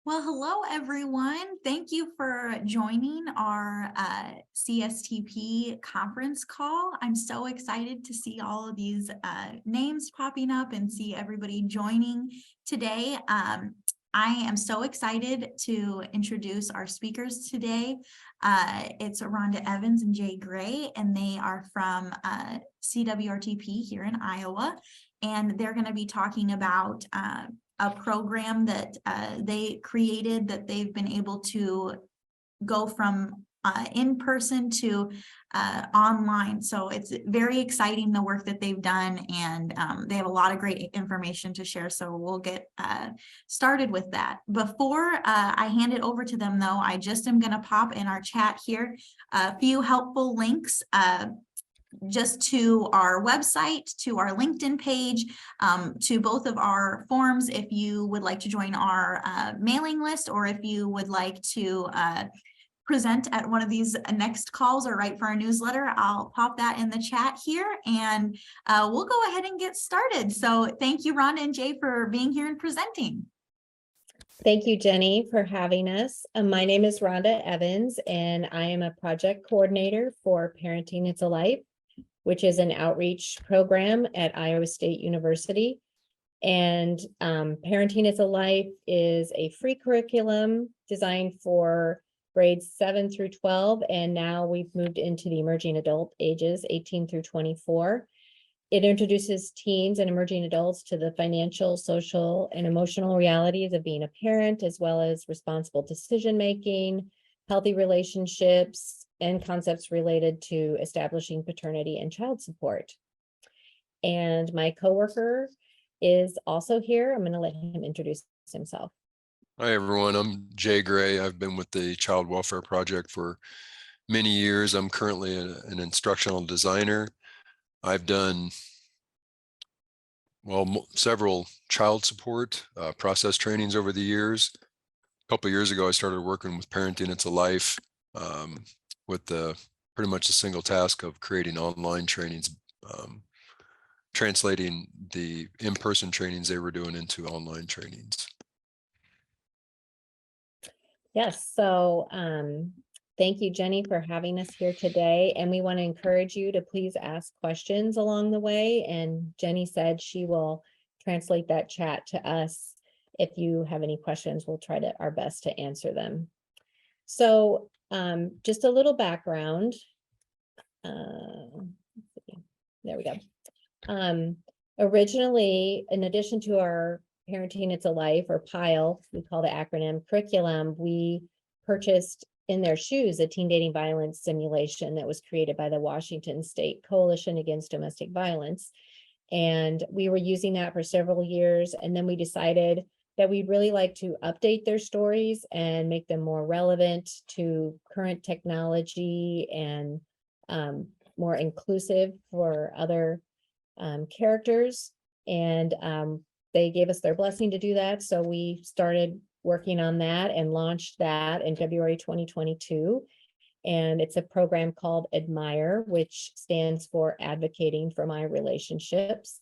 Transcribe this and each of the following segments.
Well, hello, everyone. Thank you for joining our CSTP conference call. I'm so excited to see all of these names popping up and see everybody joining today. I am so excited to introduce our speakers today. It's Rhonda Evans and Jay Gray, and they are from CWRTP here in Iowa, and they're going to be talking about a program that they created that they've been able to go from in person to online. So it's very exciting, the work that they've done, and they have a lot of great information to share. So we'll get started with that. Before I hand it over to them, though, I just am going to pop in our chat here a few helpful links just to our website, to our LinkedIn page, to both of our forums if you would like to join our mailing list, or if you would like to present at one of these next calls or write for our newsletter. I'll pop that in the chat here, and we'll go ahead and get started. So thank you, Rhonda and Jay, for being here and presenting. Thank you, Jenny, for having us. My name is Rhonda Evans, and I am a project coordinator for Parenting It's a Life, which is an outreach program at Iowa State University. And Parenting It's a Life is a free curriculum designed for grades 7 through 12. And now we've moved into the emerging adult ages, 18 through 24. It introduces teens and emerging adults to the financial, social, and emotional realities of being a parent, as well as responsible decision-making, healthy relationships, and concepts related to establishing paternity and child support. And my coworker is also here. I'm going to let him introduce himself. Hi, everyone. I'm Jay Gray. I've been with the Child Welfare Project for many years. I'm currently an instructional designer. I've done, several child support process trainings over the years. A couple of years ago, I started working with Parenting It's a Life with pretty much a single task of creating online trainings, translating the in-person trainings they were doing into online trainings. Yes, so thank you, Jenny, for having us here today. And we want to encourage you to please ask questions along the way. And Jenny said she will translate that chat to us. If you have any questions, we'll try our best to answer them. So just a little background. There we go. Originally, in addition to our Parenting It's a Life, or PILE, we call the acronym, curriculum, we purchased In Their Shoes, a teen dating violence simulation that was created by the Washington State Coalition Against Domestic Violence. And we were using that for several years. And then we decided that we'd really like to update their stories and make them more relevant to current technology and more inclusive for other characters. And they gave us their blessing to do that. So we started working on that and launched that in February 2022. And it's a program called Admire, which stands for Advocating for My Relationships.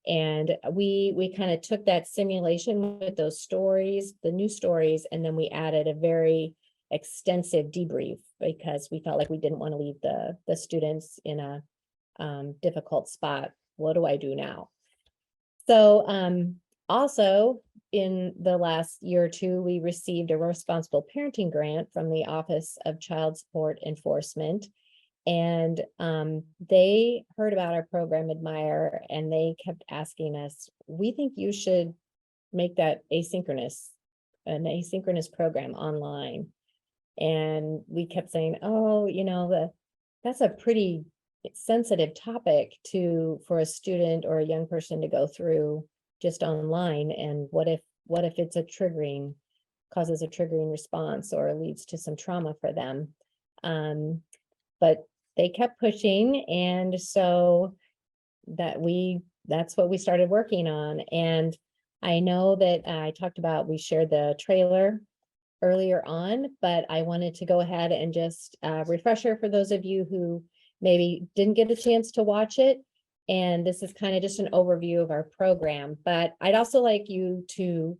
And we kind of took that simulation with those stories, the new stories, and then we added a very extensive debrief because we felt like we didn't want to leave the students in a difficult spot. What do I do now? So also in the last year or two, we received a responsible parenting grant from the Office of Child Support Enforcement. And they heard about our program Admire, and they kept asking us, we think you should make that an asynchronous program online. And we kept saying, oh, that's a pretty sensitive topic for a student or a young person to go through just online. And what if it's causes a triggering response or leads to some trauma for them? But they kept pushing, and so that's what we started working on. And I know that I talked about, we shared the trailer earlier on, but I wanted to go ahead and just refresher for those of you who maybe didn't get a chance to watch it. And this is kind of just an overview of our program, but I'd also like you to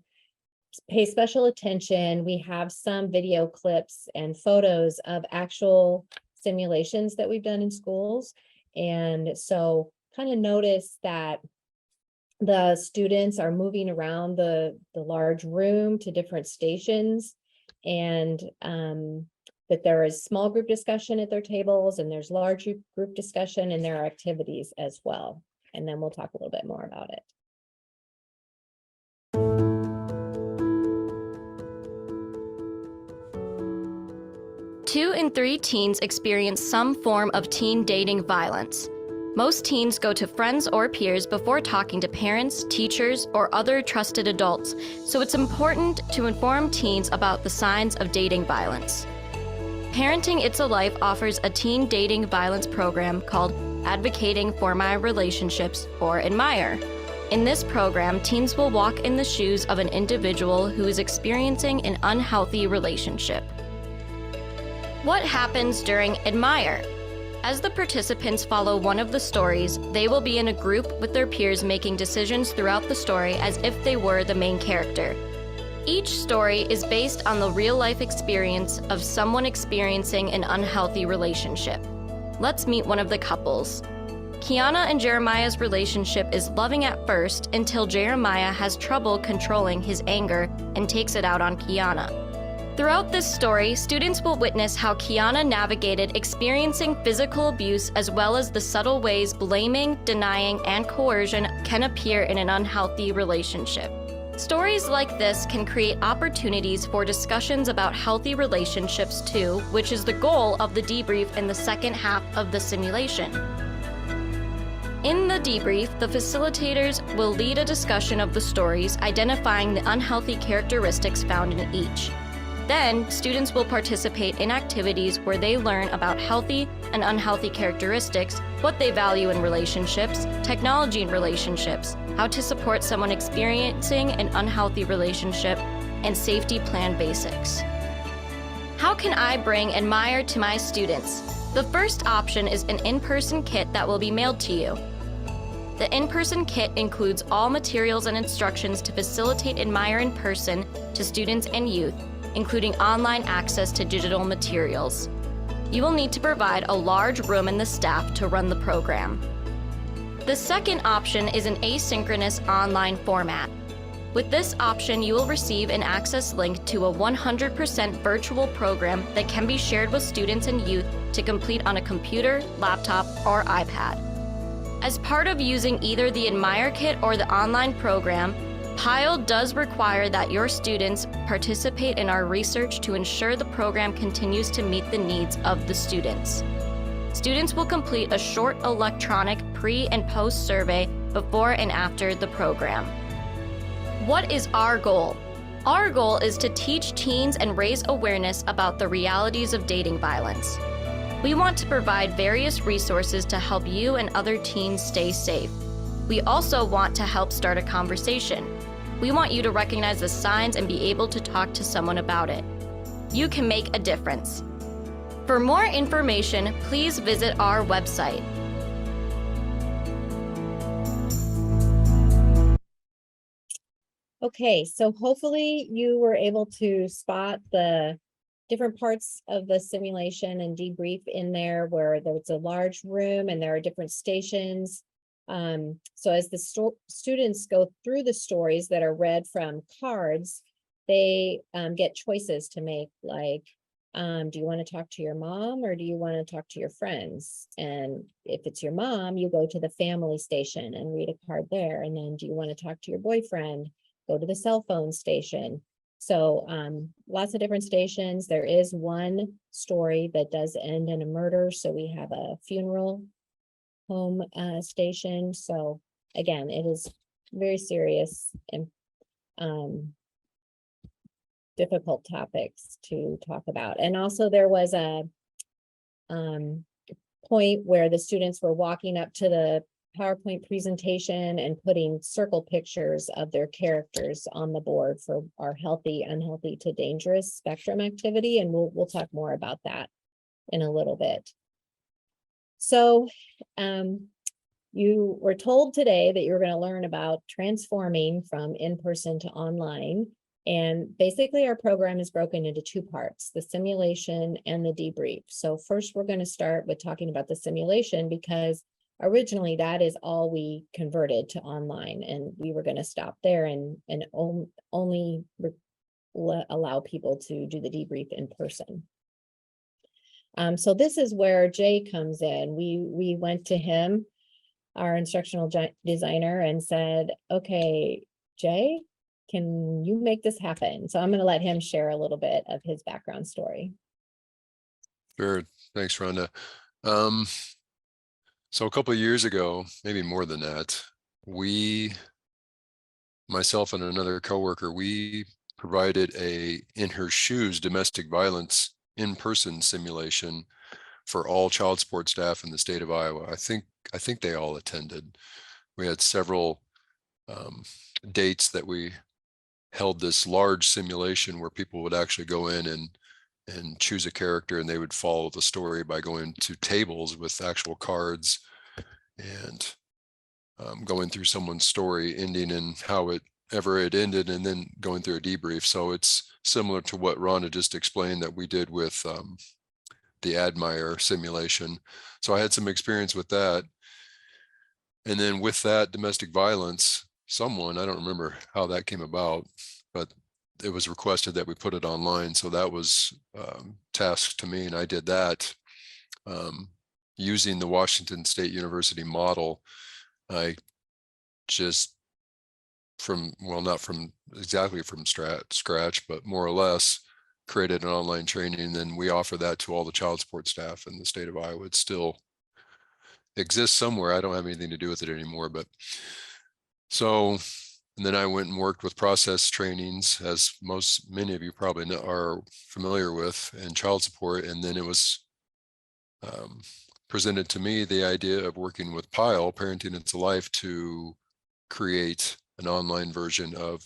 pay special attention. We have some video clips and photos of actual simulations that we've done in schools. And so kind of notice that the students are moving around the large room to different stations, and that there is small group discussion at their tables, and there's large group discussion, and there are activities as well. And then we'll talk a little bit more about it. 2 in 3 teens experience some form of teen dating violence. Most teens go to friends or peers before talking to parents, teachers, or other trusted adults, so it's important to inform teens about the signs of dating violence. Parenting It's a Life offers a teen dating violence program called Advocating for My Relationships, or Admire. In this program, teens will walk in the shoes of an individual who is experiencing an unhealthy relationship. What happens during Admire? As the participants follow one of the stories, they will be in a group with their peers making decisions throughout the story as if they were the main character. Each story is based on the real-life experience of someone experiencing an unhealthy relationship. Let's meet one of the couples. Kiana and Jeremiah's relationship is loving at first until Jeremiah has trouble controlling his anger and takes it out on Kiana. Throughout this story, students will witness how Kiana navigated experiencing physical abuse as well as the subtle ways blaming, denying, and coercion can appear in an unhealthy relationship. Stories like this can create opportunities for discussions about healthy relationships too, which is the goal of the debrief in the second half of the simulation. In the debrief, the facilitators will lead a discussion of the stories, identifying the unhealthy characteristics found in each. Then, students will participate in activities where they learn about healthy and unhealthy characteristics, what they value in relationships, technology in relationships, how to support someone experiencing an unhealthy relationship, and safety plan basics. How can I bring Admire to my students? The first option is an in-person kit that will be mailed to you. The in-person kit includes all materials and instructions to facilitate Admire in person to students and youth, including online access to digital materials. You will need to provide a large room and the staff to run the program. The second option is an asynchronous online format. With this option, you will receive an access link to a 100% virtual program that can be shared with students and youth to complete on a computer, laptop, or iPad. As part of using either the Admire kit or the online program, PILE does require that your students participate in our research to ensure the program continues to meet the needs of the students. Students will complete a short electronic pre- and post survey before and after the program. What is our goal? Our goal is to teach teens and raise awareness about the realities of dating violence. We want to provide various resources to help you and other teens stay safe. We also want to help start a conversation. We want you to recognize the signs and be able to talk to someone about it. You can make a difference. For more information, please visit our website. Okay, so hopefully you were able to spot the different parts of the simulation and debrief in there where there's a large room and there are different stations. So as the students go through the stories that are read from cards, they get choices to make, like, do you want to talk to your mom or do you want to talk to your friends? And if it's your mom, you go to the family station and read a card there. And then do you want to talk to your boyfriend? Go to the cell phone station. So lots of different stations. There is one story that does end in a murder. So we have a funeral home station. So again, it is very serious and difficult topics to talk about. And also there was a point where the students were walking up to the PowerPoint presentation and putting circle pictures of their characters on the board for our healthy, unhealthy to dangerous spectrum activity. And we'll talk more about that in a little bit. So you were told today that you're going to learn about transforming from in-person to online. And basically our program is broken into two parts, the simulation and the debrief. So first we're going to start with talking about the simulation, because originally that is all we converted to online, and we were going to stop there and only allow people to do the debrief in person. So this is where Jay comes in. We went to him, our instructional designer, and said, okay, Jay, can you make this happen? So I'm going to let him share a little bit of his background story. Sure. Thanks, Rhonda. So a couple of years ago, maybe more than that, myself and another coworker, we provided a In Her Shoes domestic violence in-person simulation for all child support staff in the state of Iowa. I think they all attended. We had several dates that we held this large simulation where people would actually go in and choose a character, and they would follow the story by going to tables with actual cards and going through someone's story, ending in however it ended, and then going through a debrief. So it's similar to what Rhonda just explained that we did with the Admire simulation. So I had some experience with that. And then with that domestic violence, I don't remember how that came about, but it was requested that we put it online. So that was tasked to me, and I did that using the Washington State University model. I just not from exactly from scratch, but more or less created an online training. And then we offer that to all the child support staff in the state of Iowa. It still exists somewhere. I don't have anything to do with it anymore, but so, and then I went and worked with process trainings, as many of you probably are familiar with, in child support. And then it was presented to me the idea of working with PILE, Parenting It's a Life, to create an online version of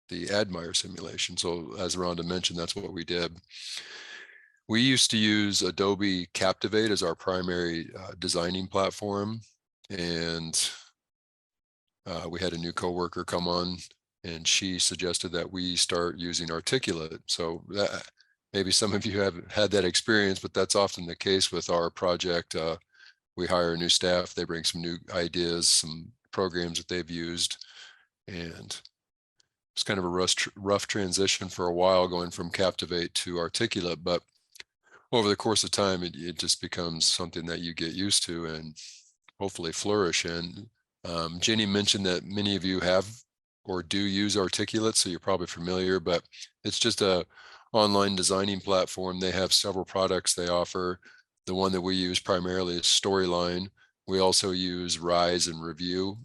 the Admire simulation. So as Rhonda mentioned, that's what we did. We used to use Adobe Captivate as our primary designing platform. And we had a new coworker come on, and she suggested that we start using Articulate. So maybe some of you have had that experience, but that's often the case with our project. We hire new staff, they bring some new ideas, some programs that they've used, and it's kind of a rough transition for a while going from Captivate to Articulate, but over the course of time, it just becomes something that you get used to and hopefully flourish in. Jenny mentioned that many of you have or do use Articulate, so you're probably familiar, but it's just a online designing platform. They have several products they offer. The one that we use primarily is Storyline. We also use Rise and Review.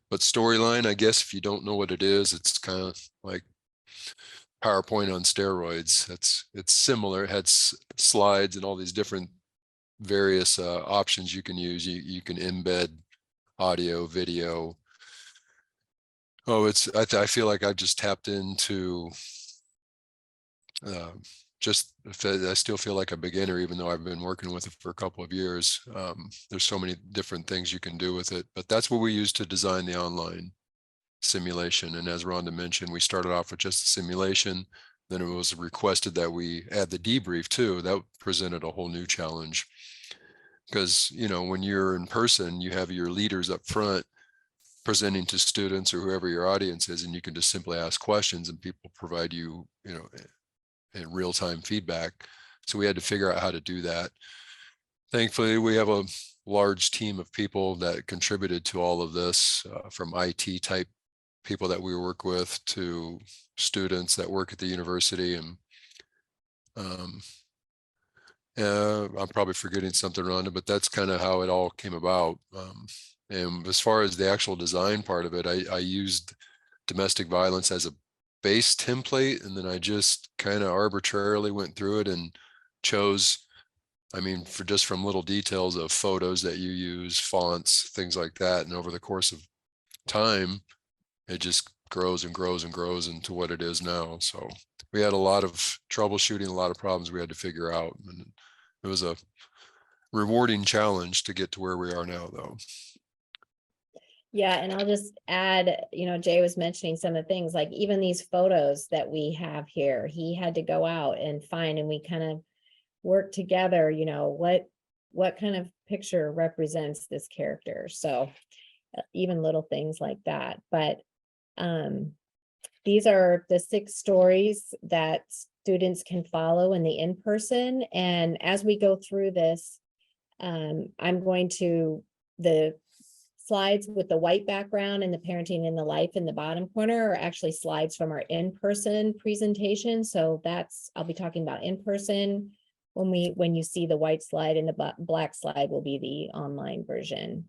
But Storyline, I guess if you don't know what it is, it's kind of like PowerPoint on steroids. It's similar. It has slides and all these different various options you can use. You can embed audio, video. I feel like I've just tapped into I still feel like a beginner, even though I've been working with it for a couple of years. There's so many different things you can do with it, but that's what we use to design the online simulation. And as Rhonda mentioned, we started off with just a simulation. Then it was requested that we add the debrief too. That presented a whole new challenge, because when you're in person, you have your leaders up front presenting to students or whoever your audience is, and you can just simply ask questions and people provide you in real-time feedback. So we had to figure out how to do that. Thankfully, we have a large team of people that contributed to all of this, from IT type people that we work with to students that work at the university. And I'm probably forgetting something, Rhonda, but that's kind of how it all came about. And as far as the actual design part of it, I used domestic violence as a base template, and then I just kind of arbitrarily went through it and chose, from little details of photos that you use, fonts, things like that. And over the course of time, it just grows and grows and grows into what it is now. So we had a lot of troubleshooting, a lot of problems we had to figure out. And it was a rewarding challenge to get to where we are now, though. Yeah, and I'll just add, Jay was mentioning some of the things, like even these photos that we have here, he had to go out and find, and we kind of work together, what kind of picture represents this character. So even little things like that. But these are the 6 stories that students can follow in the in-person. And as we go through this, I'm going to, the slides with the white background and the parenting in the life in the bottom corner are actually slides from our in-person presentation. So I'll be talking about in-person. When you see the white slide, and the black slide will be the online version.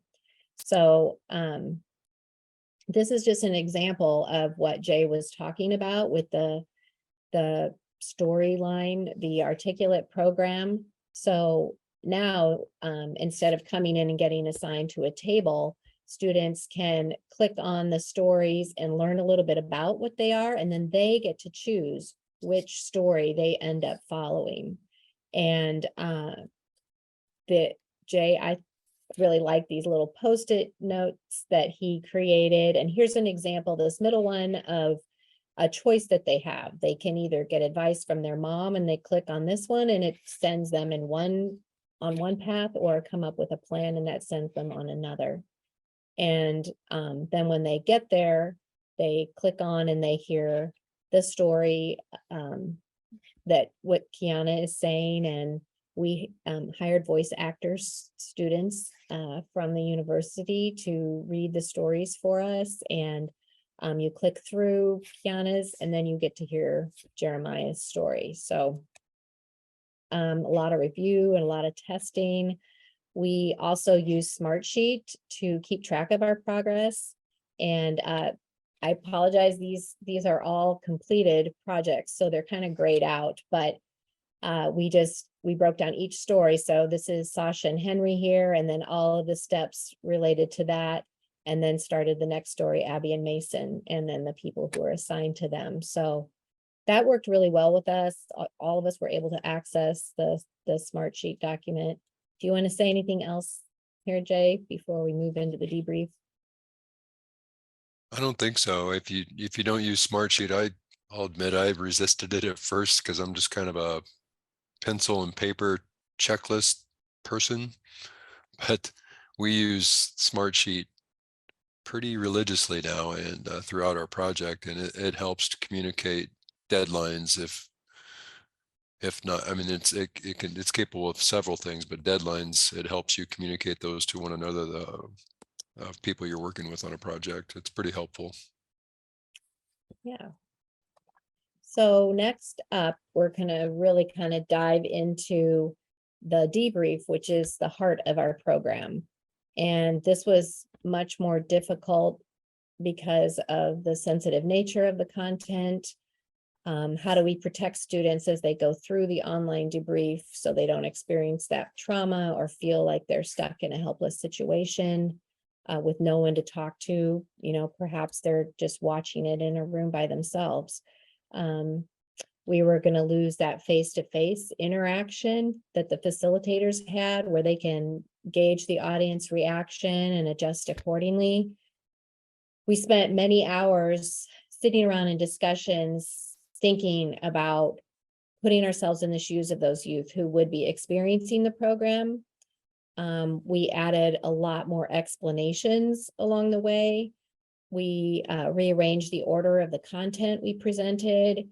So this is just an example of what Jay was talking about with the storyline, the articulate program. So now, instead of coming in and getting assigned to a table, students can click on the stories and learn a little bit about what they are, and then they get to choose which story they end up following. And Jay, I really like these little post-it notes that he created. And here's an example, this middle one, of a choice that they have. They can either get advice from their mom and they click on this one and it sends them on one path, or come up with a plan and that sends them on another. And then when they get there, they click on and they hear the story, that what Kiana is saying. And we hired voice actors, students from the university, to read the stories for us. And you click through Kiana's and then you get to hear Jeremiah's story. So a lot of review and a lot of testing. We also use Smartsheet to keep track of our progress. And I apologize, these are all completed projects, so they're kind of grayed out, but we broke down each story. So this is Sasha and Henry here, and then all of the steps related to that, and then started the next story, Abby and Mason, and then the people who are assigned to them. So that worked really well with us. All of us were able to access the Smartsheet document. Do you want to say anything else here, Jay, before we move into the debrief? I don't think so. If you don't use Smartsheet, I'll admit I resisted it at first because I'm just kind of a pencil and paper checklist person. But we use Smartsheet pretty religiously now and throughout our project, and it helps to communicate deadlines. If not, I mean, it's capable of several things, but deadlines, it helps you communicate those to one another, of people you're working with on a project. It's pretty helpful. Yeah. So next up, we're gonna really kind of dive into the debrief, which is the heart of our program. And this was much more difficult because of the sensitive nature of the content. How do we protect students as they go through the online debrief so they don't experience that trauma or feel like they're stuck in a helpless situation with no one to talk to? Perhaps they're just watching it in a room by themselves. We were going to lose that face-to-face interaction that the facilitators had, where they can gauge the audience reaction and adjust accordingly. We spent many hours sitting around in discussions, thinking about putting ourselves in the shoes of those youth who would be experiencing the program. We added a lot more explanations along the way. We rearranged the order of the content we presented.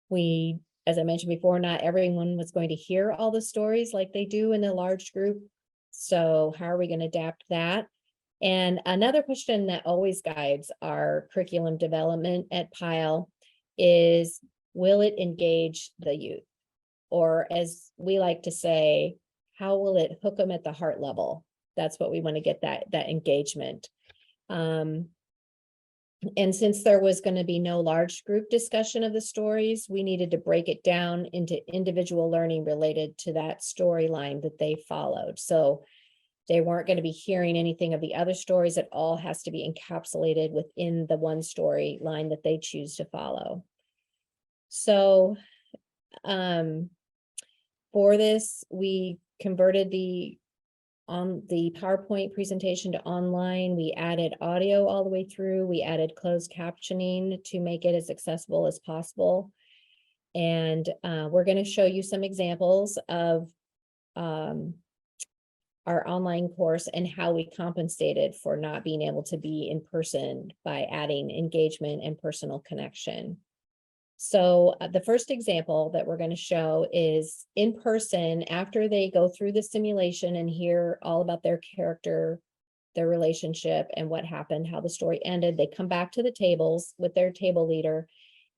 We, as I mentioned before, not everyone was going to hear all the stories like they do in a large group. So how are we going to adapt that? And another question that always guides our curriculum development at Pile is, will it engage the youth? Or as we like to say, how will it hook them at the heart level? That's what we want to get, that engagement. And since there was going to be no large group discussion of the stories, we needed to break it down into individual learning related to that storyline that they followed. So they weren't going to be hearing anything of the other stories. It all has to be encapsulated within the one storyline that they choose to follow. So for this, we converted the on the PowerPoint presentation to online. We added audio all the way through. We added closed captioning to make it as accessible as possible. And we're going to show you some examples of our online course and how we compensated for not being able to be in person by adding engagement and personal connection. So the first example that we're going to show is in person. After they go through the simulation and hear all about their character, their relationship, and what happened, how the story ended, they come back to the tables with their table leader,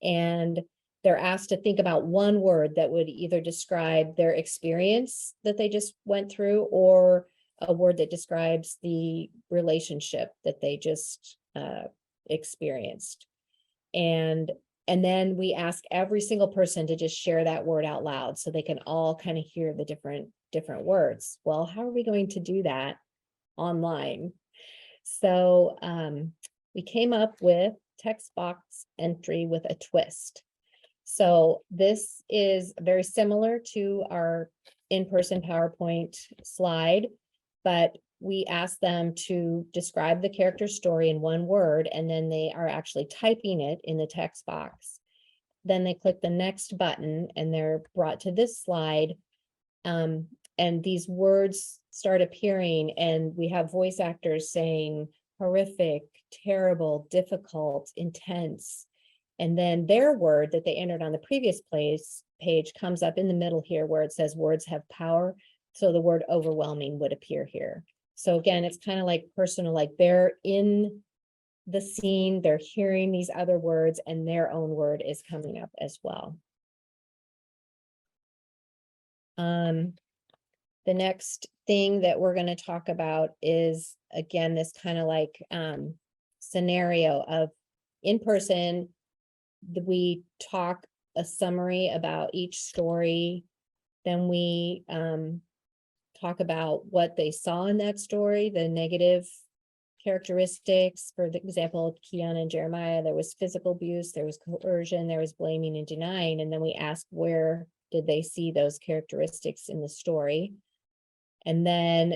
and they're asked to think about one word that would either describe their experience that they just went through, or a word that describes the relationship that they just experienced. And then we ask every single person to just share that word out loud so they can all kind of hear the different words. Well, how are we going to do that online? So we came up with text box entry with a twist. So this is very similar to our in-person PowerPoint slide, but we ask them to describe the character story in one word, and then they are actually typing it in the text box. Then they click the next button and they're brought to this slide. And these words start appearing, and we have voice actors saying horrific, terrible, difficult, intense. And then their word that they entered on the previous page comes up in the middle here where it says words have power. So the word overwhelming would appear here. So again, it's kind of like personal, like they're in the scene, they're hearing these other words, and their own word is coming up as well. The next thing that we're going to talk about is, again, this kind of like scenario of in person. We talk a summary about each story. Then we talk about what they saw in that story, the negative characteristics. For example, Kiana and Jeremiah, there was physical abuse, there was coercion, there was blaming and denying. And then we ask, where did they see those characteristics in the story? And then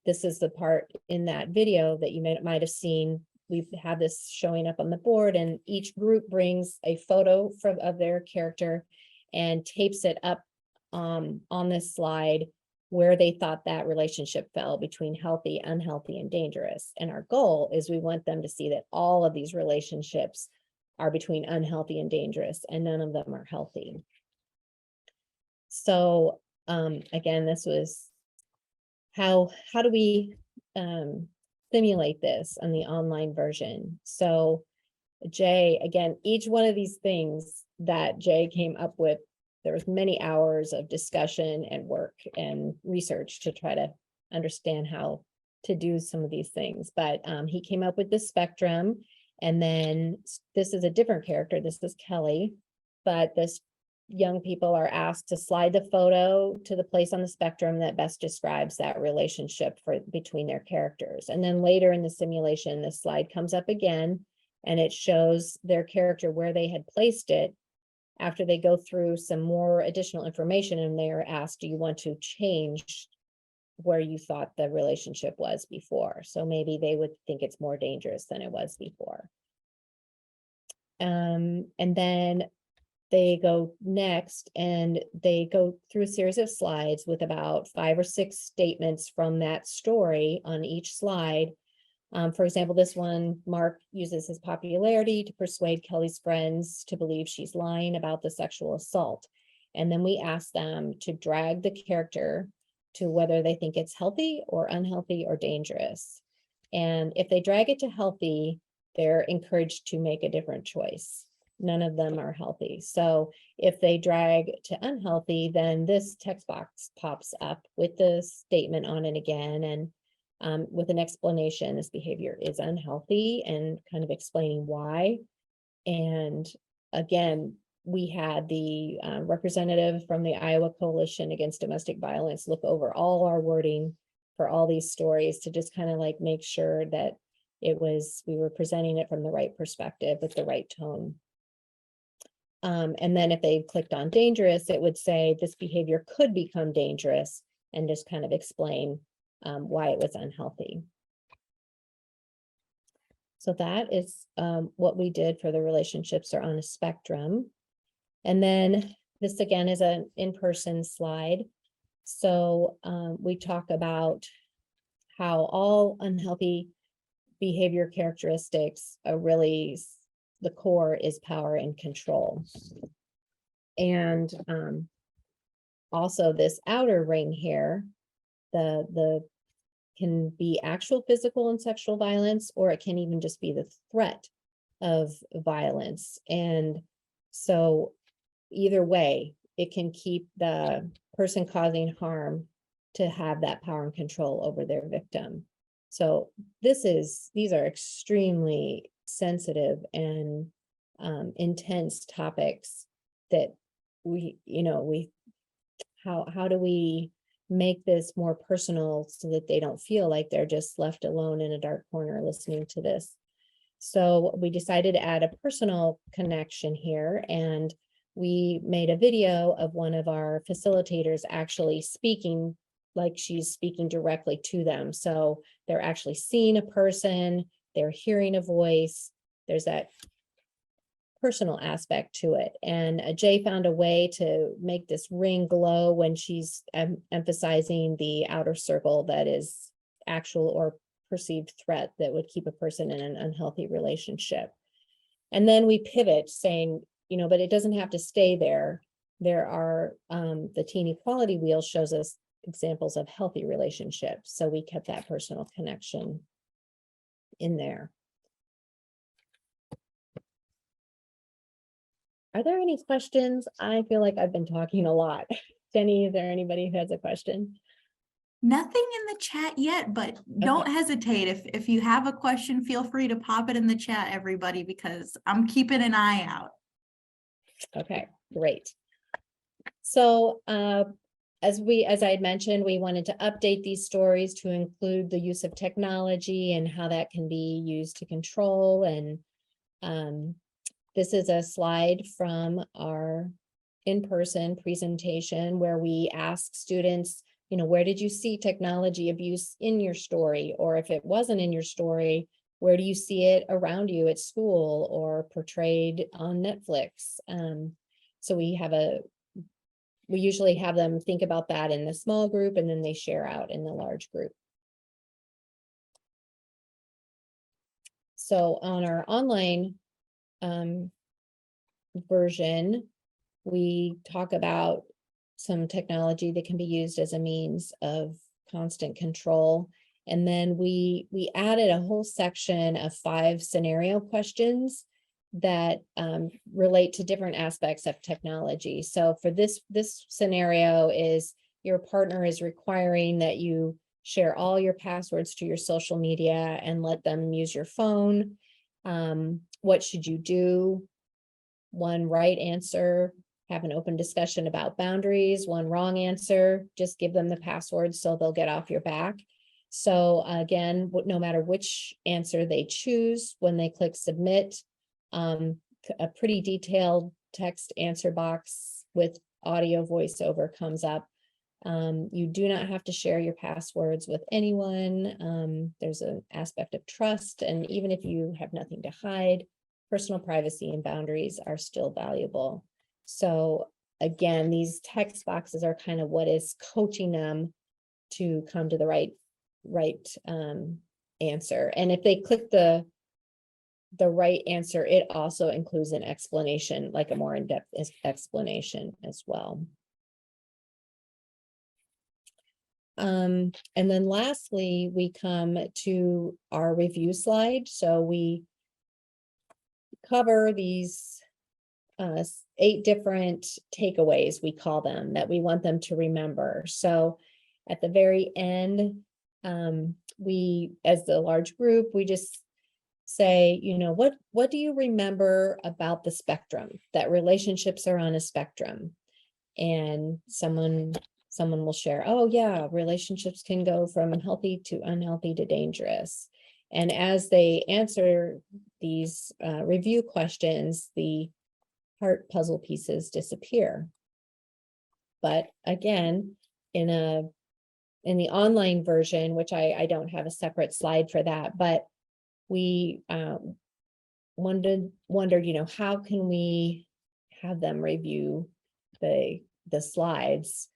this is the part in that video that you might have seen. We've had this showing up on the board, and each group brings a photo of their character and tapes it up on this slide where they thought that relationship fell between healthy, unhealthy, and dangerous. And our goal is we want them to see that all of these relationships are between unhealthy and dangerous, and none of them are healthy. So again, this was how do we simulate this on the online version? So Jay, again, each one of these things that Jay came up with, there was many hours of discussion and work and research to try to understand how to do some of these things. But he came up with the spectrum, and then this is a different character. This is Kelly, but this young people are asked to slide the photo to the place on the spectrum that best describes that relationship between their characters. And then later in the simulation, the slide comes up again, and it shows their character where they had placed it after they go through some more additional information, and they are asked, do you want to change where you thought the relationship was before? So maybe they would think it's more dangerous than it was before. And then they go next and they go through a series of slides with about 5 or 6 statements from that story on each slide. For example, this one, Mark uses his popularity to persuade Kelly's friends to believe she's lying about the sexual assault. And then we ask them to drag the character to whether they think it's healthy or unhealthy or dangerous. And if they drag it to healthy, they're encouraged to make a different choice. None of them are healthy. So if they drag to unhealthy, then this text box pops up with the statement on it again, and with an explanation, this behavior is unhealthy, and kind of explaining why. And again, we had the representative from the Iowa Coalition Against Domestic Violence look over all our wording for all these stories to just kind of like make sure that we were presenting it from the right perspective with the right tone. And then if they clicked on dangerous, it would say this behavior could become dangerous, and just kind of explain why it was unhealthy. So that is what we did for the relationships are on a spectrum. And then this again is an in-person slide. So we talk about how all unhealthy behavior characteristics are really, the core is power and control. And also this outer ring here, the can be actual physical and sexual violence, or it can even just be the threat of violence. And so either way, it can keep the person causing harm to have that power and control over their victim. So these are extremely sensitive and intense topics that how do we make this more personal so that they don't feel like they're just left alone in a dark corner listening to this. So we decided to add a personal connection here, and we made a video of one of our facilitators actually speaking like she's speaking directly to them. So they're actually seeing a person, they're hearing a voice, there's that personal aspect to it. And Jay found a way to make this ring glow when she's emphasizing the outer circle that is actual or perceived threat that would keep a person in an unhealthy relationship. And then we pivot saying, but it doesn't have to stay there. There are the teen equality wheel shows us examples of healthy relationships. So we kept that personal connection in there. Are there any questions? I feel like I've been talking a lot. Jenny, is there anybody who has a question? Nothing in the chat yet, but don't hesitate. If you have a question, feel free to pop it in the chat, everybody, because I'm keeping an eye out. Okay, great. So as I had mentioned, we wanted to update these stories to include the use of technology and how that can be used to control. And this is a slide from our in-person presentation where we ask students, where did you see technology abuse in your story? Or if it wasn't in your story, where do you see it around you at school or portrayed on Netflix? So we usually have them think about that in the small group, and then they share out in the large group. So on our online version, we talk about some technology that can be used as a means of constant control. And then we added a whole section of 5 scenario questions that relate to different aspects of technology. So for this scenario is your partner is requiring that you share all your passwords to your social media and let them use your phone. What should you do? 1 right answer, have an open discussion about boundaries. 1 wrong answer, just give them the password so they'll get off your back. So again, no matter which answer they choose, when they click submit, a pretty detailed text answer box with audio voiceover comes up. You do not have to share your passwords with anyone. There's an aspect of trust, and even if you have nothing to hide, personal privacy and boundaries are still valuable. So again, these text boxes are kind of what is coaching them to come to the right answer. And if they click the right answer, it also includes an explanation, like a more in-depth explanation as well. And then lastly, we come to our review slide. So we cover these 8 different takeaways, we call them, that we want them to remember. So at the very end, we, as the large group, we just say, what do you remember about the spectrum, that relationships are on a spectrum? And someone will share, oh yeah, relationships can go from healthy to unhealthy to dangerous. And as they answer these review questions, the heart puzzle pieces disappear. But again, in a in the online version, which I don't have a separate slide for that, but we wondered, how can we have them review the slides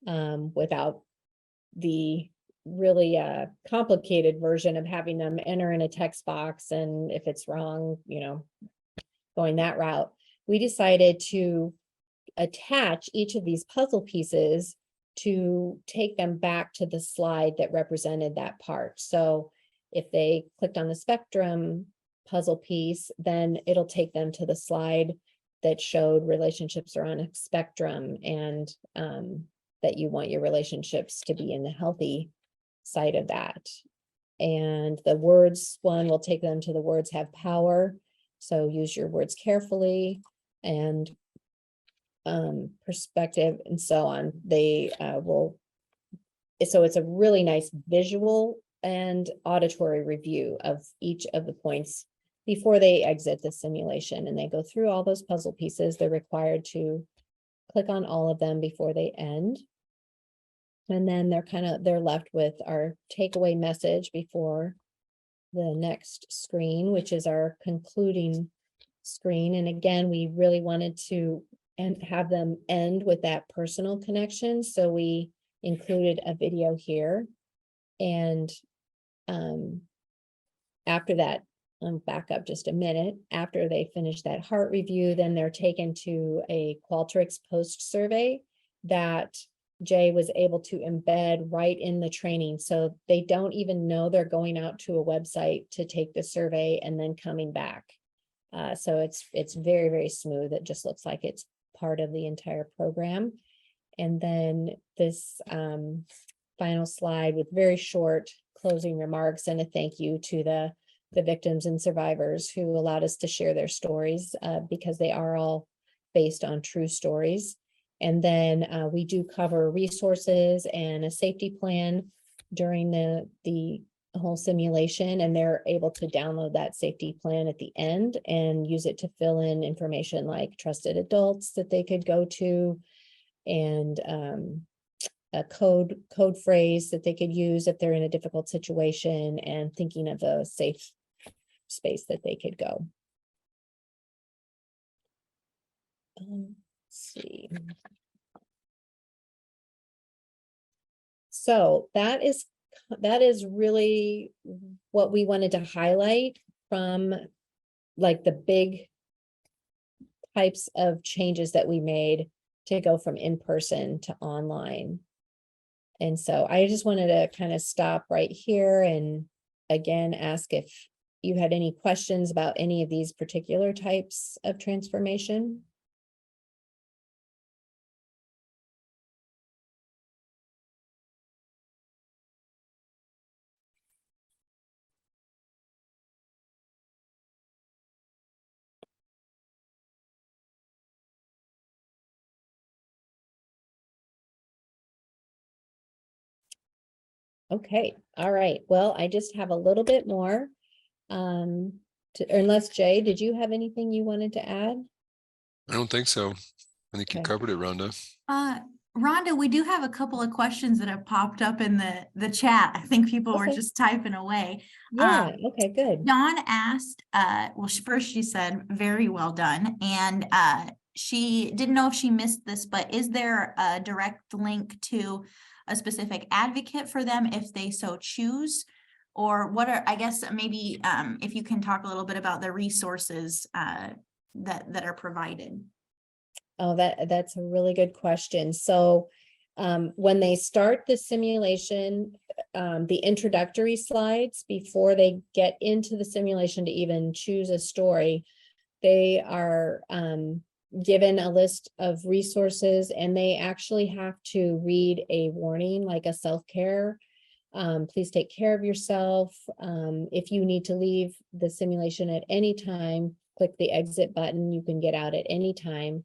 without the really complicated version of having them enter in a text box, and if it's wrong, going that route. We decided to attach each of these puzzle pieces to take them back to the slide that represented that part. So if they clicked on the spectrum puzzle piece, then it'll take them to the slide that showed relationships are on a spectrum, and that you want your relationships to be in the healthy side of that. And the words one will take them to the words have power. So use your words carefully, and perspective, and so on. They so it's a really nice visual and auditory review of each of the points before they exit the simulation, and they go through all those puzzle pieces. They're required to click on all of them before they end. And then they're left with our takeaway message before the next screen, which is our concluding screen. And again, we really wanted to have them end with that personal connection. So we included a video here. And after that, back up just a minute, after they finish that heart review, then they're taken to a Qualtrics post survey that Jay was able to embed right in the training. So they don't even know they're going out to a website to take the survey and then coming back. So it's very, very smooth. It just looks like it's part of the entire program. And then this final slide with very short closing remarks and a thank you to the victims and survivors who allowed us to share their stories, because they are all based on true stories. And then we do cover resources and a safety plan during the whole simulation, and they're able to download that safety plan at the end and use it to fill in information like trusted adults that they could go to, and a code phrase that they could use if they're in a difficult situation, and thinking of a safe space that they could go. Let's see. So that is really what we wanted to highlight from like the big types of changes that we made to go from in-person to online. And so I just wanted to kind of stop right here and again ask if you had any questions about any of these particular types of transformation. Okay, all right. Well, I just have a little bit more. Unless Jay, did you have anything you wanted to add? I don't think so. I think you Okay. covered it, Rhonda. Rhonda, we do have a couple of questions that have popped up in the chat. I think people were Okay. just typing away. Yeah, okay, good. Dawn asked, well, first she said, very well done. And she didn't know if she missed this, but is there a direct link to a specific advocate for them if they so choose? Or what are, I guess, maybe if you can talk a little bit about the resources that are provided. Oh, that's a really good question. So when they start the simulation, the introductory slides before they get into the simulation to even choose a story, they are given a list of resources, and they actually have to read a warning, like a self-care. Please take care of yourself. If you need to leave the simulation at any time, click the exit button. You can get out at any time.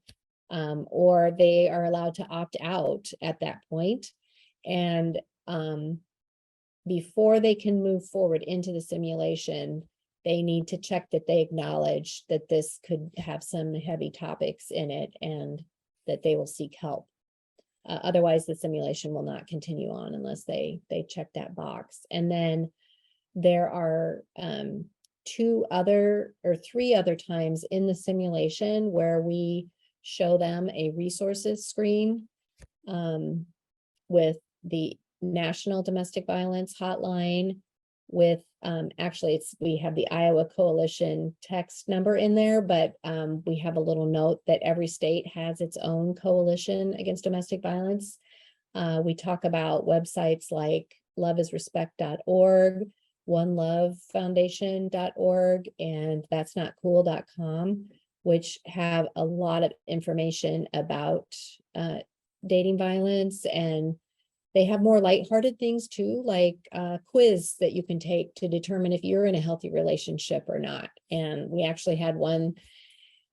Or they are allowed to opt out at that point. And before they can move forward into the simulation, they need to check that they acknowledge that this could have some heavy topics in it and that they will seek help. Otherwise, the simulation will not continue on unless they check that box. And then there are 3 other times in the simulation where we show them a resources screen with the National Domestic Violence Hotline, with actually we have the Iowa Coalition text number in there, but we have a little note that every state has its own coalition against domestic violence. We talk about websites like loveisrespect.org, onelovefoundation.org, and that'snotcool.com, which have a lot of information about dating violence, and they have more lighthearted things too, like a quiz that you can take to determine if you're in a healthy relationship or not. And we actually had one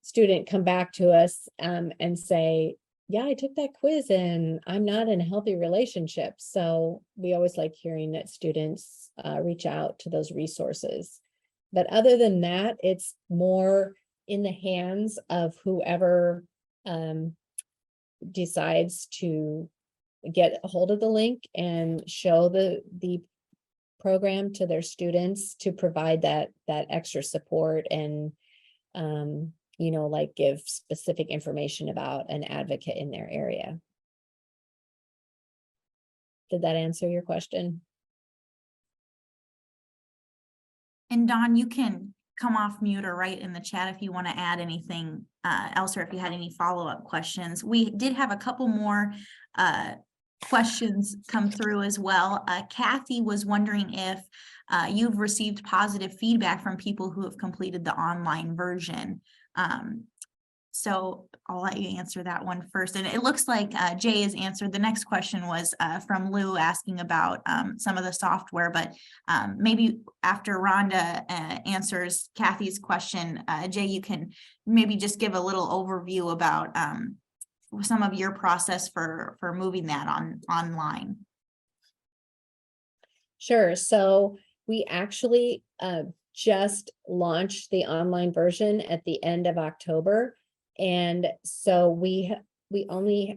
student come back to us and say, yeah, I took that quiz and I'm not in a healthy relationship. So we always like hearing that students reach out to those resources. But other than that, it's more in the hands of whoever decides to get a hold of the link and show the program to their students to provide that extra support and like give specific information about an advocate in their area. Did that answer your question? And Dawn, you can come off mute or write in the chat if you want to add anything else, or if you had any follow-up questions. We did have a couple more questions come through as well. Kathy was wondering if you've received positive feedback from people who have completed the online version. So I'll let you answer that one first. And it looks like Jay has answered. The next question was from Lou asking about some of the software, but maybe after Rhonda answers Kathy's question, Jay, you can maybe just give a little overview about some of your process for moving that online. Sure. So we actually just launched the online version at the end of October. And so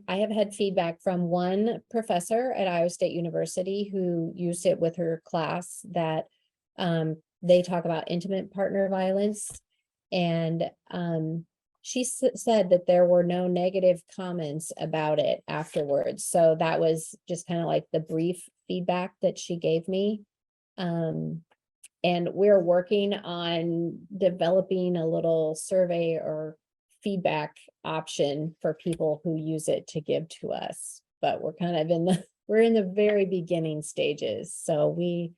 I have had feedback from one professor at Iowa State University who used it with her class, that they talk about intimate partner violence. And she said that there were no negative comments about it afterwards. So that was just kind of like the brief feedback that she gave me. And we're working on developing a little survey or feedback option for people who use it to give to us. But we're kind of we're in the very beginning stages. So we've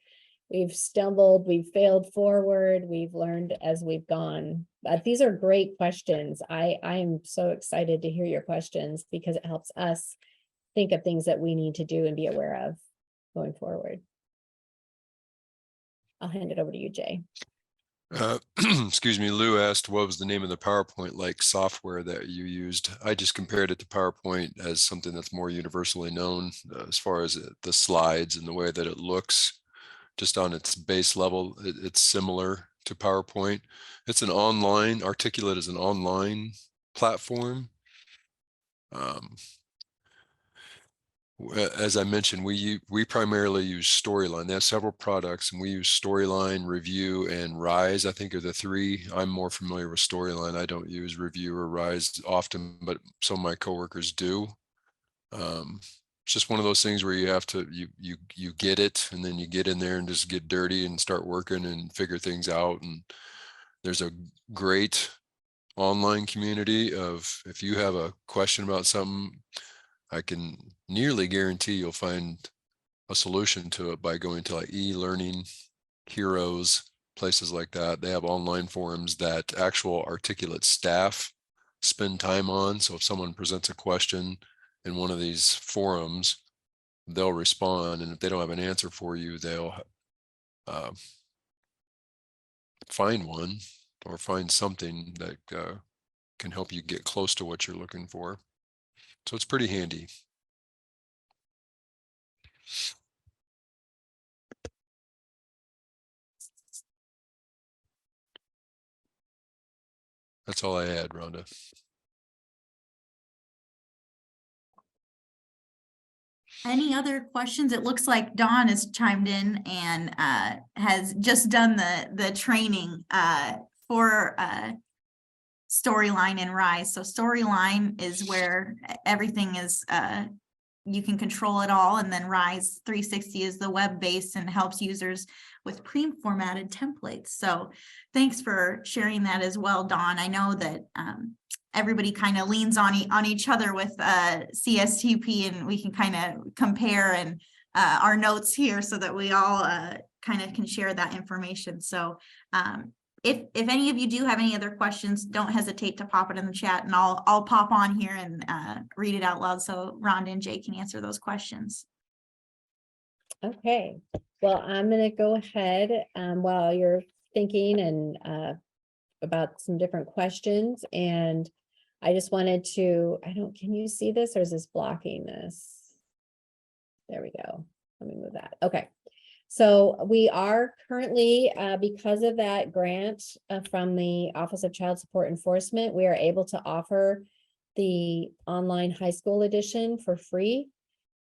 stumbled, we've failed forward, we've learned as we've gone. But these are great questions. I am so excited to hear your questions because it helps us think of things that we need to do and be aware of going forward. I'll hand it over to you, Jay. Excuse me, Lou asked what was the name of the PowerPoint-like software that you used. I just compared it to PowerPoint as something that's more universally known as far as the slides and the way that it looks. Just on its base level, it's similar to PowerPoint. It's an online, Articulate is an online platform. As I mentioned, we primarily use Storyline. They have several products, and we use Storyline, Review, and Rise, I think, are the 3. I'm more familiar with Storyline. I don't use Review or Rise often, but some of my coworkers do. It's just one of those things where you have to you get it, and then you get in there and just get dirty and start working and figure things out. And there's a great online community of, if you have a question about something, I can nearly guarantee you'll find a solution to it by going to like e-learning heroes, places like that. They have online forums that actual Articulate staff spend time on. So if someone presents a question in one of these forums, they'll respond. And if they don't have an answer for you, they'll find one or find something that can help you get close to what you're looking for. So it's pretty handy. That's all I had, Rhonda. Any other questions? It looks like Dawn has chimed in and has just done the training for Storyline and Rise. So Storyline is where everything is you can control it all, and then Rise 360 is the web-based and helps users with pre-formatted templates. So thanks for sharing that as well, Dawn. I know that everybody kind of leans on each other with CSTP, and we can kind of compare and our notes here so that we all kind of can share that information. So if any of you do have any other questions, don't hesitate to pop it in the chat, and I'll pop on here and read it out loud so Rhonda and Jay can answer those questions. Okay, well, I'm gonna go ahead while you're thinking and about some different questions, and I just wanted to, can you see this, or is this blocking this? There we go. Let me move that. Okay. So we are currently, because of that grant from the Office of Child Support Enforcement, we are able to offer the online high school edition for free.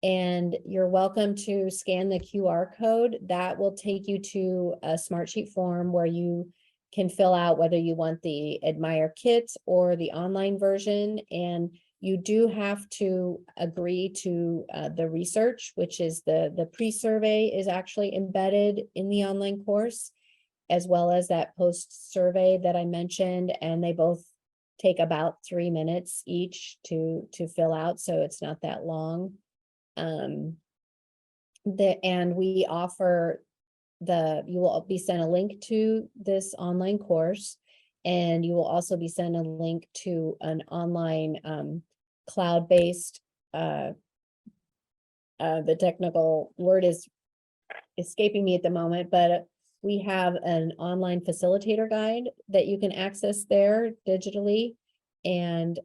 And you're welcome to scan the QR code. That will take you to a Smartsheet form where you can fill out whether you want the Admire kit or the online version. And you do have to agree to the research, which is the pre-survey is actually embedded in the online course, as well as that post-survey that I mentioned, and they both take about 3 minutes each to fill out, so it's not that long. And we offer you will be sent a link to this online course, and you will also be sent a link to an online cloud-based, the technical word is escaping me at the moment, but we have an online facilitator guide that you can access there digitally. And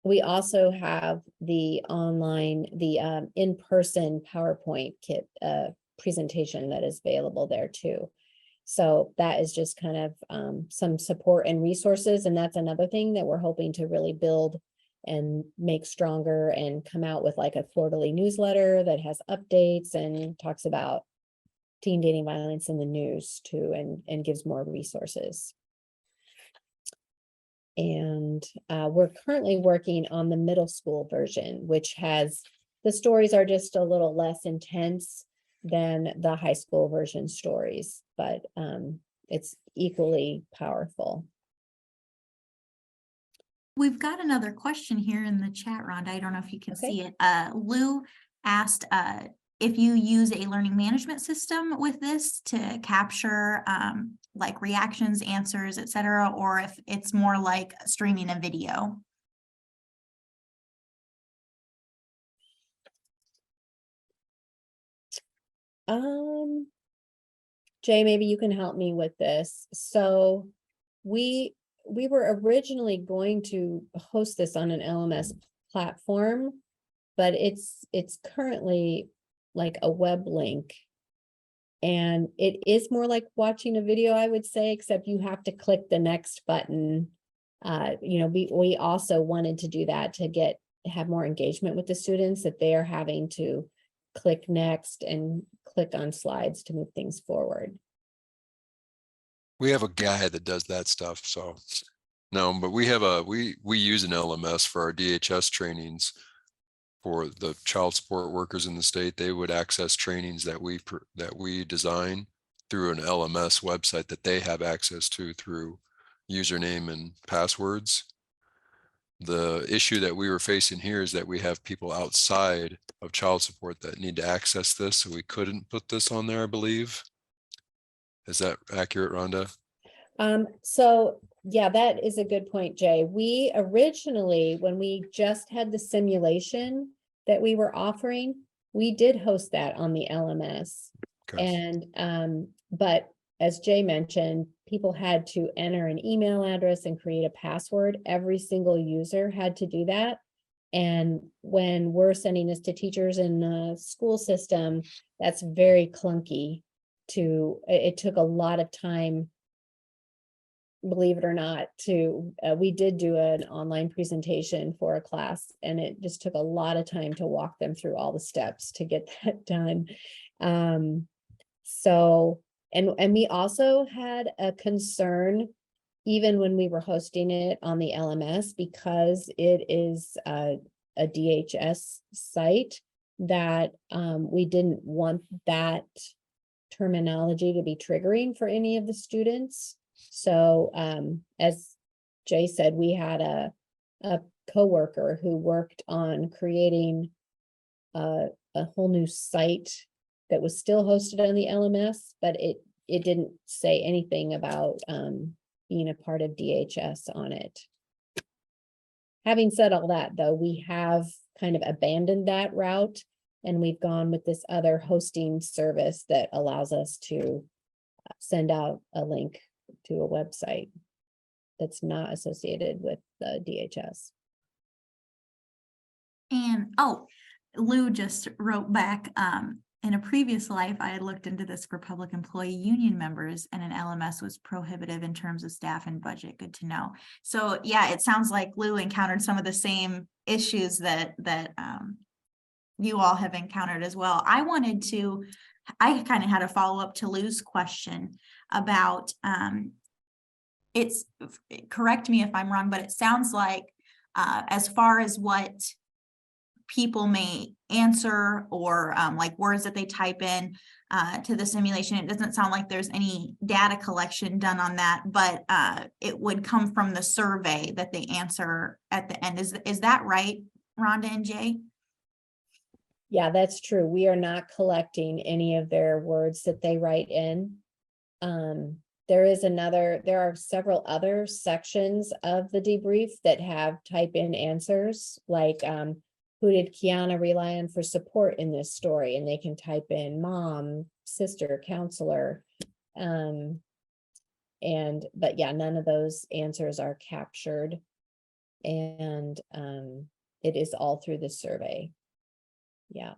we also have the online, in-person PowerPoint kit presentation that is available there too. So that is just kind of some support and resources. And that's another thing that we're hoping to really build and make stronger, and come out with like a quarterly newsletter that has updates and talks about teen dating violence in the news too, and gives more resources. And we're currently working on the middle school version, which has, the stories are just a little less intense than the high school version stories, but it's equally powerful. We've got another question here in the chat, Rhonda. I don't know if you can Okay. see it. Lou asked if you use a learning management system with this to capture like reactions, answers, etc., or if it's more like streaming a video. Jay, maybe you can help me with this. So we were originally going to host this on an LMS platform, but it's currently like a web link. And it is more like watching a video, I would say, except you have to click the next button. We also wanted to do that to have more engagement with the students, that they are having to click next and click on slides to move things forward. We have a guy that does that stuff. So no, but we have we use an LMS for our DHS trainings for the child support workers in the state. They would access trainings that we design through an LMS website that they have access to through username and passwords. The issue that we were facing here is that we have people outside of child support that need to access this, so we couldn't put this on there, I believe. Is that accurate, Rhonda? So yeah, that is a good point, Jay. We originally, when we just had the simulation that we were offering, we did host that on the LMS. Okay. And but as Jay mentioned, people had to enter an email address and create a password. Every single user had to do that. And when we're sending this to teachers in the school system, that's very clunky. It took a lot of time believe it or not, we did do an online presentation for a class, and it just took a lot of time to walk them through all the steps to get that done. So, and we also had a concern even when we were hosting it on the LMS, because it is a DHS site, that we didn't want that terminology to be triggering for any of the students. So as Jay said, we had a coworker who worked on creating a whole new site that was still hosted on the LMS, but it didn't say anything about being a part of DHS on it. Having said all that, though, we have kind of abandoned that route, and we've gone with this other hosting service that allows us to send out a link to a website that's not associated with the DHS. And, oh, Lou just wrote back, in a previous life, I had looked into this for public employee union members, and an LMS was prohibitive in terms of staff and budget. Good to know. So yeah, it sounds like Lou encountered some of the same issues that you all have encountered as well. I kind of had a follow-up to Lou's question about, correct me if I'm wrong, but it sounds like as far as what people may answer, or like words that they type in to the simulation, it doesn't sound like there's any data collection done on that, but it would come from the survey that they answer at the end. Is that right, Rhonda and Jay? Yeah, that's true. We are not collecting any of their words that they write in. There are several other sections of the debrief that have type in answers, like who did Kiana rely on for support in this story? And they can type in mom, sister, counselor. But yeah, none of those answers are captured. And it is all through the survey. Yeah.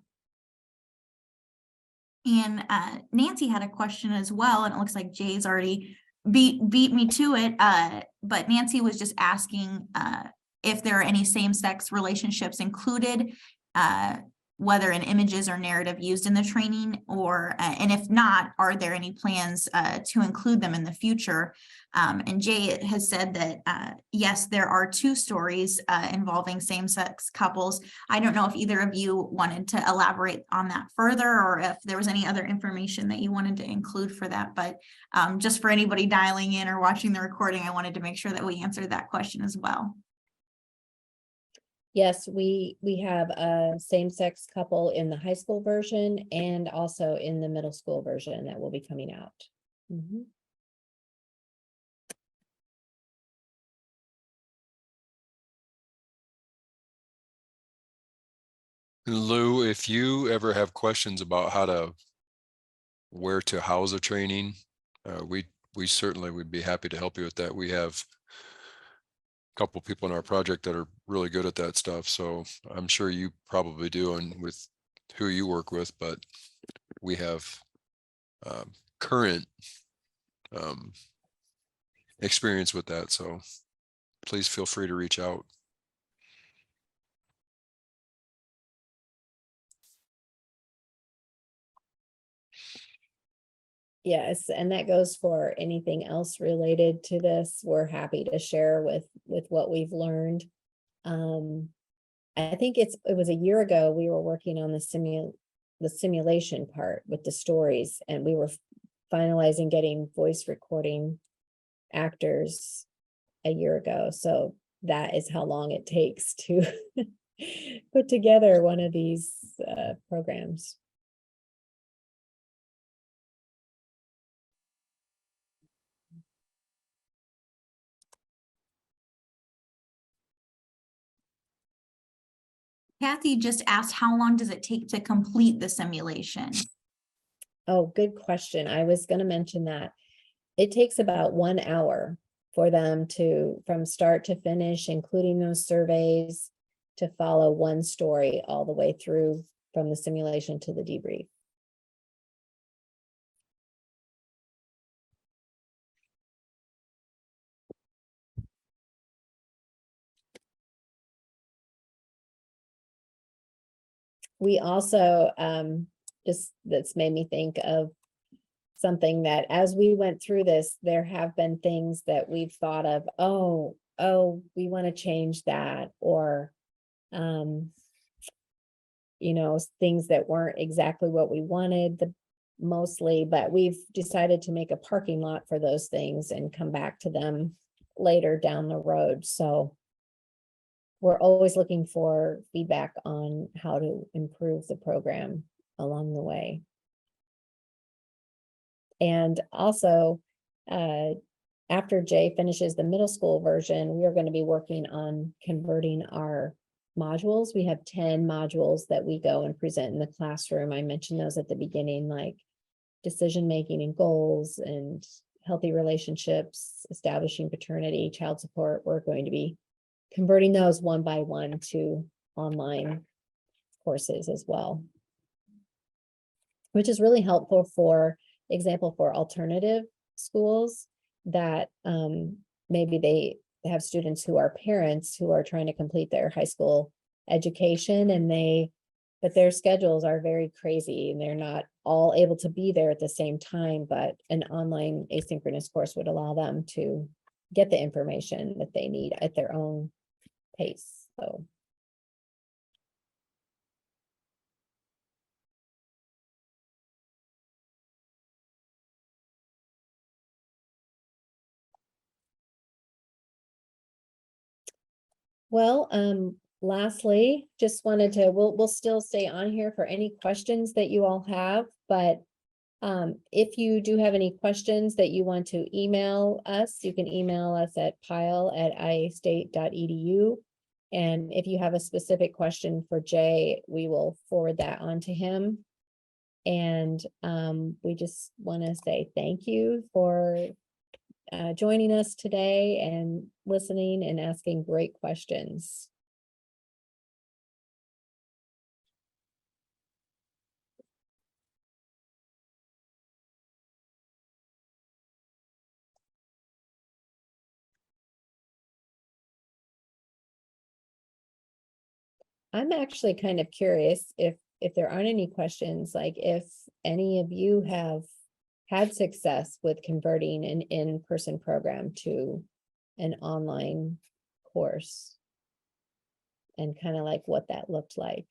And Nancy had a question as well, and it looks like Jay's already beat me to it. But Nancy was just asking if there are any same-sex relationships included, whether in images or narrative used in the training, or and if not, are there any plans to include them in the future? And Jay has said that yes, there are 2 stories involving same-sex couples. I don't know if either of you wanted to elaborate on that further, or if there was any other information that you wanted to include for that, but just for anybody dialing in or watching the recording, I wanted to make sure that we answered that question as well. Yes, we have a same-sex couple in the high school version and also in the middle school version that will be coming out. Mhm. And Lou, if you ever have questions about where to house a training, we certainly would be happy to help you with that. We have a couple people in our project that are really good at that stuff, so I'm sure you probably do, and with who you work with, but we have current experience with that, so please feel free to reach out. Yes, and that goes for anything else related to this. We're happy to share with what we've learned. I think it was a year ago we were working on the simulation part with the stories, and we were finalizing getting voice recording actors a year ago. So that is how long it takes to put together one of these programs. Kathy just asked, how long does it take to complete the simulation? Oh, good question. I was going to mention that. It takes about 1 hour for them from start to finish, including those surveys, to follow one story all the way through from the simulation to the debrief. we also, that's made me think of something that as we went through this, there have been things that we've thought of, oh, we want to change that, or, things that weren't exactly what we wanted mostly, but we've decided to make a parking lot for those things and come back to them later down the road. So we're always looking for feedback on how to improve the program along the way. And also, after Jay finishes the middle school version, we are going to be working on converting our modules. We have 10 modules that we go and present in the classroom. I mentioned those at the beginning, like decision-making and goals and healthy relationships, establishing paternity, child support. We're going to be converting those one by one to online courses as well, which is really helpful, for example, for alternative schools that maybe they have students who are parents who are trying to complete their high school education, but their schedules are very crazy and they're not all able to be there at the same time, but an online asynchronous course would allow them to get the information that they need at their own pace. So well, lastly, just wanted to, we'll still stay on here for any questions that you all have, but if you do have any questions that you want to email us, you can email us at pile@iastate.edu. And if you have a specific question for Jay, we will forward that on to him. And we just want to say thank you for joining us today and listening and asking great questions. I'm actually kind of curious if there aren't any questions, like if any of you have had success with converting an in-person program to an online course, and kind of like what that looked like.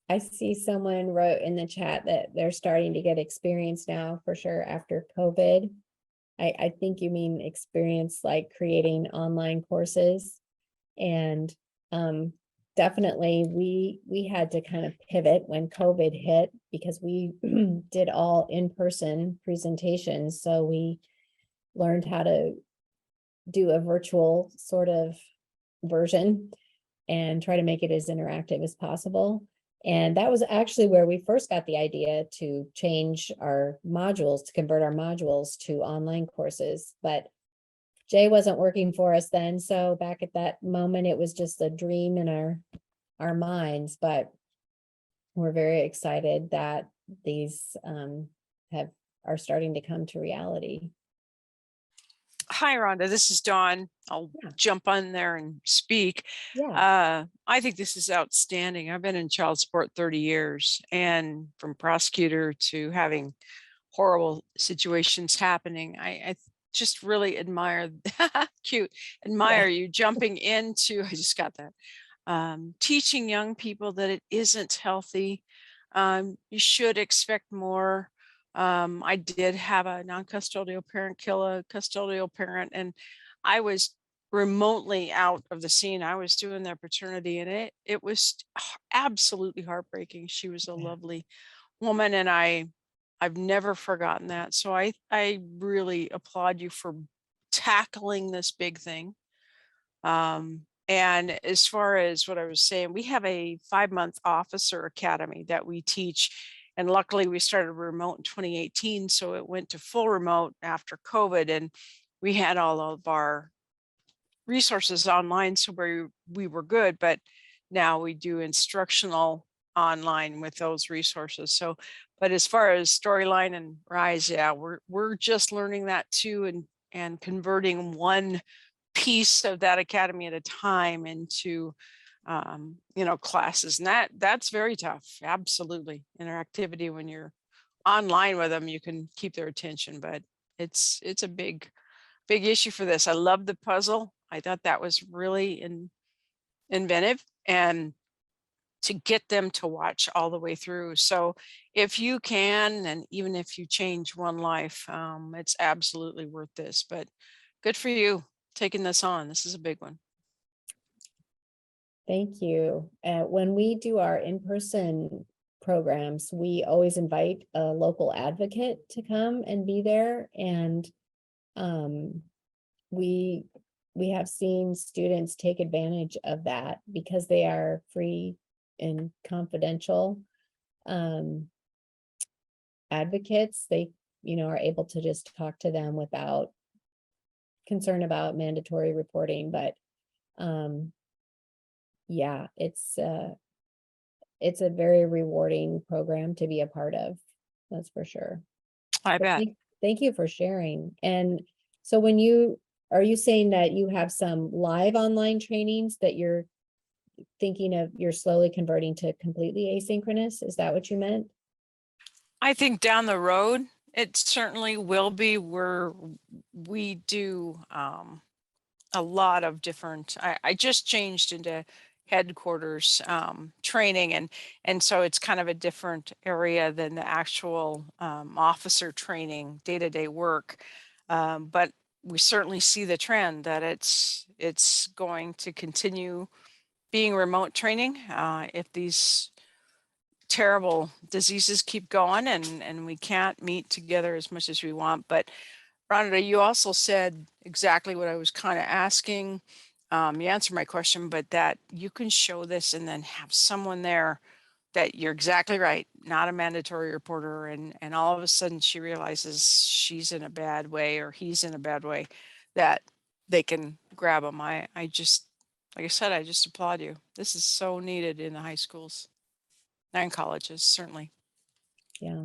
I see someone wrote in the chat that they're starting to get experience now for sure after COVID. I think you mean experience like creating online courses. And definitely we had to kind of pivot when COVID hit, because we did all in-person presentations. So we learned how to do a virtual sort of version and try to make it as interactive as possible. And that was actually where we first got the idea to change our modules, to convert our modules to online courses. But Jay wasn't working for us then. So back at that moment, it was just a dream in our minds. But we're very excited that these are starting to come to reality. Hi, Rhonda. This is Dawn. I'll jump on there and speak. Yeah. I think this is outstanding. I've been in child support 30 years, and from prosecutor to having horrible situations happening, I just really admire, admire you jumping into, I just got that, teaching young people that it isn't healthy. You should expect more. I did have a non-custodial parent kill a custodial parent, and I was remotely out of the scene. I was doing their paternity, and it was absolutely heartbreaking. She was a lovely woman, and I've never forgotten that. So I really applaud you for tackling this big thing. And as far as what I was saying, we have a 5-month officer academy that we teach. And luckily we started remote in 2018. So it went to full remote after COVID, and we had all of our resources online. So we were good, but now we do instructional online with those resources. So, but as far as Storyline and Rise, yeah, we're just learning that too, and converting one piece of that academy at a time into classes, and that's very tough. Absolutely. Interactivity, when you're online with them, you can keep their attention, but it's a big issue for this. I love the puzzle. I thought that was really inventive, and to get them to watch all the way through. So if you can, and even if you change one life, it's absolutely worth this. But good for you taking this on. This is a big one. Thank you. When we do our in-person programs, we always invite a local advocate to come and be there. And we have seen students take advantage of that because they are free and confidential advocates. They, are able to just talk to them without concern about mandatory reporting. But yeah, it's a very rewarding program to be a part of. That's for sure. I But bet. thank you for sharing. And so are you saying that you have some live online trainings that you're slowly converting to completely asynchronous? Is that what you meant? I think down the road, it certainly will be, where we do a lot of different, I just changed into headquarters training, and so it's kind of a different area than the actual officer training, day-to-day work. But we certainly see the trend that it's going to continue being remote training if these terrible diseases keep going, and we can't meet together as much as we want. But Rhonda, you also said exactly what I was kind of asking. You answered my question, but that you can show this and then have someone there, that you're exactly right, not a mandatory reporter, and all of a sudden she realizes she's in a bad way or he's in a bad way, that they can grab them. I just, like I said, I just applaud you. This is so needed in the high schools and colleges, certainly. Yeah.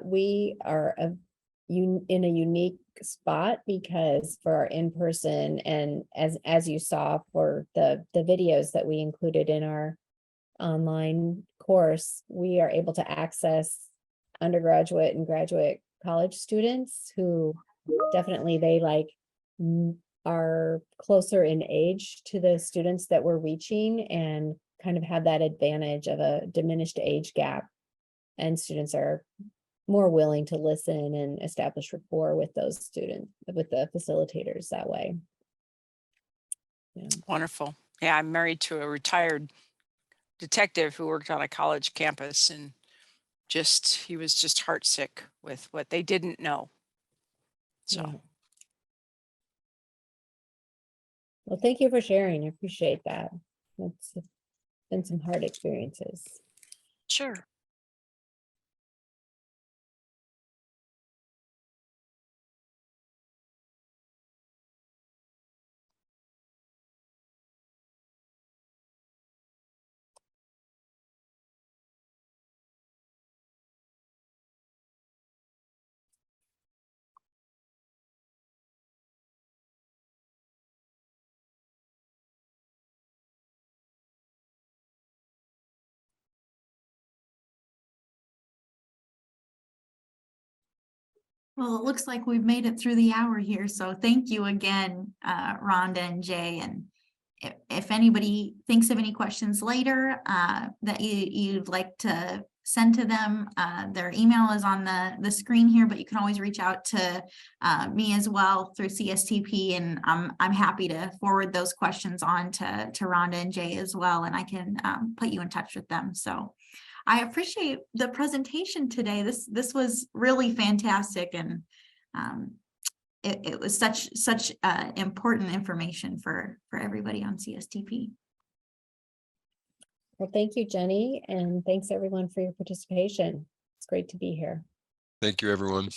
We are in a unique spot because for our in-person, and as you saw for the videos that we included in our online course, we are able to access undergraduate and graduate college students who definitely are closer in age to the students that we're reaching, and kind of have that advantage of a diminished age gap. And students are more willing to listen and establish rapport with those students, with the facilitators that way. Yeah. Wonderful. Yeah, I'm married to a retired detective who worked on a college campus, and he was just heartsick with what they didn't know. So. Yeah. Well, thank you for sharing. I appreciate that. It's been some hard experiences. Sure. Well, it looks like we've made it through the hour here, so thank you again, Rhonda and Jay. And if anybody thinks of any questions later that you'd like to send to them, their email is on the screen here, but you can always reach out to me as well through CSTP, and I'm happy to forward those questions on to Rhonda and Jay as well, and I can put you in touch with them. So I appreciate the presentation today. This was really fantastic, and it was such important information for everybody on CSTP. Well, thank you, Jenny, and thanks everyone for your participation. It's great to be here. Thank you, everyone.